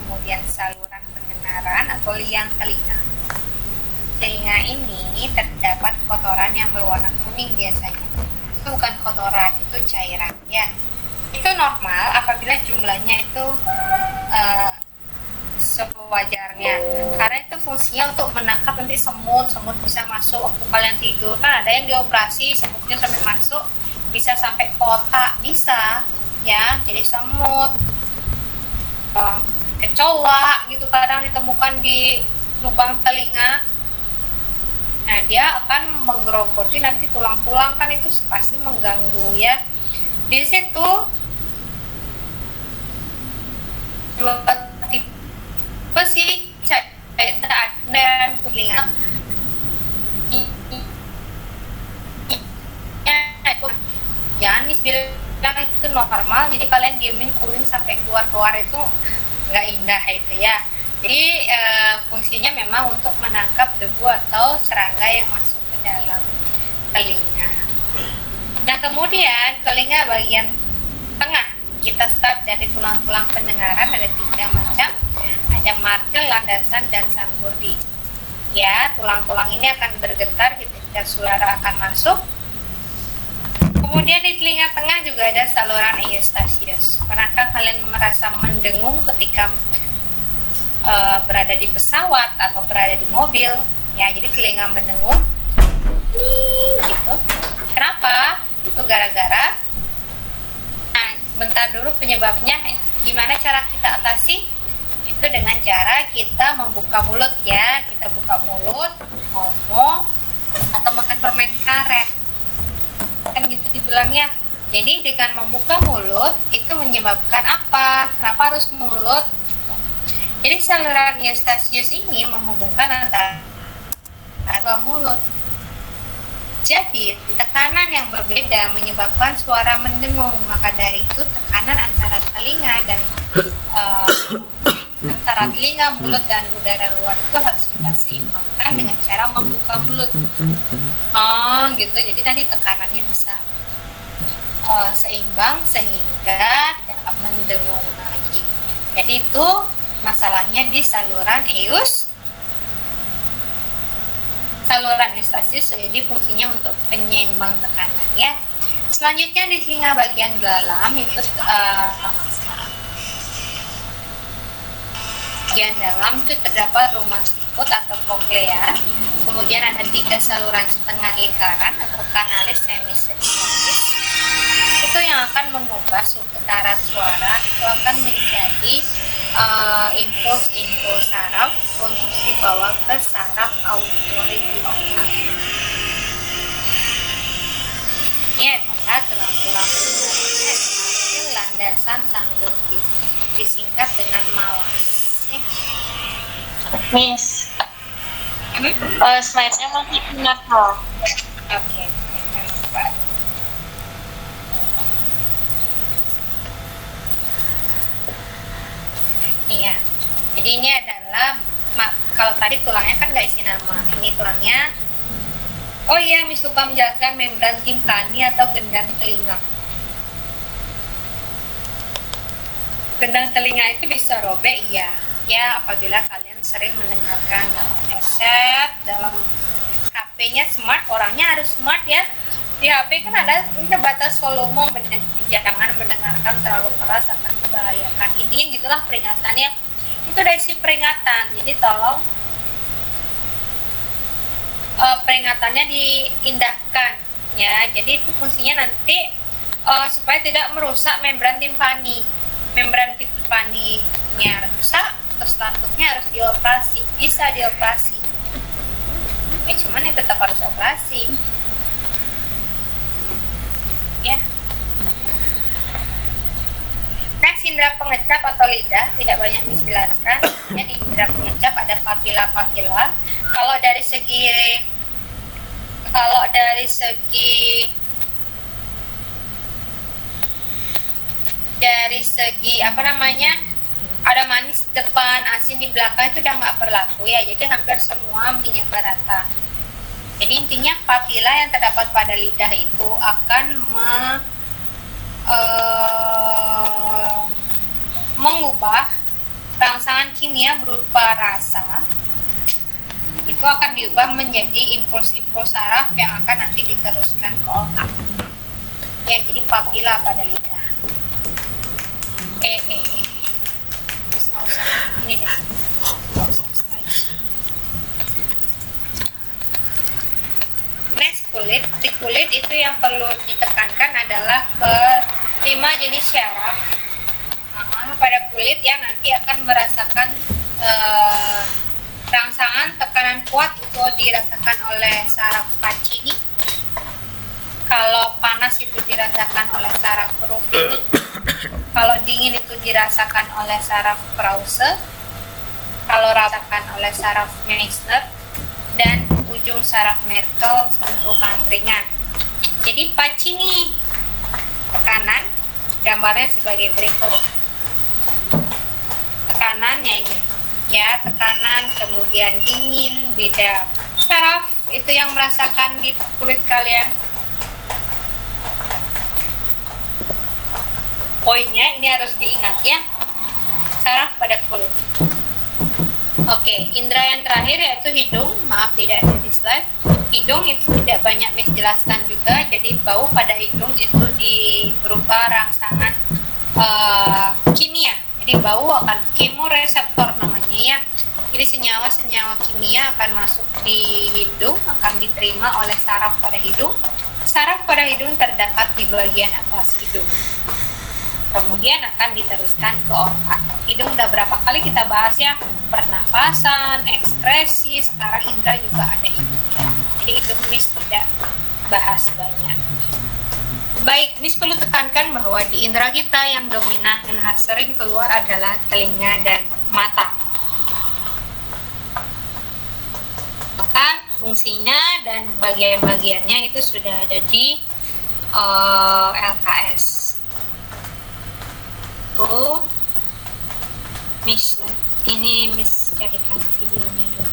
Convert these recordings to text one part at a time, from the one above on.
kemudian saluran pendengaran atau liang telinga. Telinga ini terdapat kotoran yang berwarna kuning biasanya. Itu bukan kotoran, itu cairan ya. Itu normal apabila jumlahnya itu sewajarnya, karena itu fungsinya untuk menangkap nanti semut bisa masuk waktu kalian tidur. Kan ada yang dioperasi semutnya sampai masuk, bisa sampai kotak, bisa ya, jadi semut, kecoa gitu kadang ditemukan di lubang telinga. Nah, dia akan menggerogoti nanti tulang-tulang, kan itu pasti mengganggu ya. Di situ dua tipe sih dan telinga. Jangan bilang itu normal, jadi kalian diemin kuning sampai keluar itu nggak indah itu ya. Jadi fungsinya memang untuk menangkap debu atau serangga yang masuk ke dalam telinga. Nah, kemudian telinga bagian tengah, kita start dari tulang-tulang pendengaran, ada 3 macam. Ada martel, landasan, dan sanggurdi. Ya, tulang-tulang ini akan bergetar ketika suara akan masuk. Kemudian di telinga tengah juga ada saluran Eustasius. Pernahkah kalian merasa mendengung ketika berada di pesawat atau berada di mobil? Ya, jadi telinga mendengung gitu. Kenapa? Itu gara-gara, nah, bentar dulu penyebabnya. Gimana cara kita atasi? Itu dengan cara kita membuka mulut ya. Kita buka mulut, ngomong, atau makan permen karet, kan gitu dibilangnya. Jadi dengan membuka mulut itu menyebabkan apa? Kenapa harus mulut? Jadi saluran Eustasius ini menghubungkan antara mulut. Jadi tekanan yang berbeda menyebabkan suara mendengung. Maka dari itu tekanan antara telinga dan antara telinga, mulut, dan udara luar itu harus kita seimbangkan dengan cara membuka mulut. Gitu. Jadi nanti tekanannya bisa seimbang sehingga tidak mendengung lagi. Jadi itu masalahnya di saluran Eustasius. Jadi fungsinya untuk penyeimbang tekanan ya. Selanjutnya di telinga bagian dalam itu bagian dalam itu terdapat rumah siput atau koklea. Kemudian ada 3 saluran setengah lingkaran atau kanalis semisirkularis. Itu yang akan mengubah getaran suara itu akan menjadi impuls saraf untuk dibawa ke saraf auditory. Ini adalah tulang-tulang pendengarannya, landasan sanggurdi, disingkat dengan malas. Miss, slide-nya masih benar loh. Oke, iya. Jadi ini adalah, kalau tadi tulangnya kan nggak isi nama, ini tulangnya. Oh iya, Miss lupa menjelaskan membran timpani atau gendang telinga. Gendang telinga itu bisa robek, iya. Ya, apabila kalian sering mendengarkan headset dalam HP-nya smart, orangnya harus smart ya. Di HP kan ada batas volume, jangan mendengarkan terlalu keras akan membahayakan. Intinya gitulah peringatannya. Itu dari si peringatan. Jadi tolong peringatannya diindahkan ya. Jadi itu fungsinya nanti supaya tidak merusak membran timpani. Membran timpaninya rusak, terus laputnya harus dioperasi. Bisa dioperasi. Cuman ya tetap harus operasi. Ya. Next, indera pengecap atau lidah tidak banyak dijelaskan. Ya, di indera pengecap ada papila-papila. Kalau dari segi apa namanya, ada manis depan, asin di belakang, itu udah nggak berlaku ya. Jadi hampir semua menyebar rata. Jadi intinya papila yang terdapat pada lidah itu akan mengubah rangsangan kimia berupa rasa itu akan diubah menjadi impuls-impuls saraf yang akan nanti diteruskan ke otak yang jadi papila pada lidah. Terus nggak usah ini deh, nggak usah slide. Next, kulit. Di kulit itu yang perlu ditekankan adalah 5 jenis syaraf pada kulit yang nanti akan merasakan rangsangan tekanan kuat itu dirasakan oleh saraf Pacini. Kalau panas itu dirasakan oleh saraf Ruffini. Kalau dingin itu dirasakan oleh saraf Krause. Kalau rasakan oleh saraf Meissner. Dan ujung saraf Merkel sentuhan ringan. Jadi Pacini tekanan gambarnya sebagai berikut. Tekanannya ini ya, tekanan, kemudian dingin, beda saraf itu yang merasakan di kulit kalian. Poinnya ini harus diingat ya, saraf pada kulit. Oke, indera yang terakhir yaitu hidung. Maaf tidak ada di slide. Hidung itu tidak banyak menjelaskan juga, jadi bau pada hidung itu berupa rangsangan kimia. Jadi bau akan kemoreseptor namanya ya. Jadi senyawa-senyawa kimia akan masuk di hidung, akan diterima oleh saraf pada hidung. Saraf pada hidung terdapat di bagian atas hidung. Kemudian akan diteruskan ke otak. Hidung udah berapa kali kita bahas ya, pernafasan, ekskresi, sekarang indera juga ada hidung ya. Jadi hidung ini tidak bahas banyak. Baik, ini perlu tekankan bahwa di indera kita yang dominan dan sering keluar adalah telinga dan mata. Bahkan fungsinya dan bagian-bagiannya itu sudah ada di LKS. Miss, ini Miss carikan videonya dulu.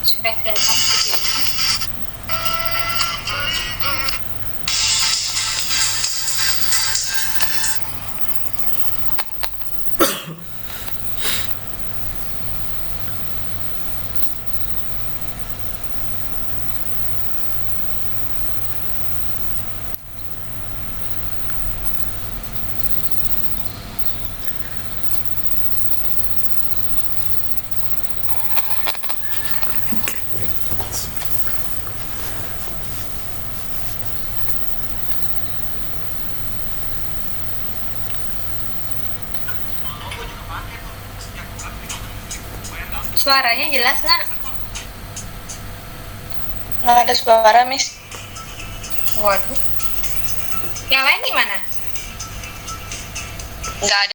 Sudah kelihatan videonya? Suaranya jelas nggak? Nggak ada suara, Miss. Waduh. Yang lain gimana? Nggak ada.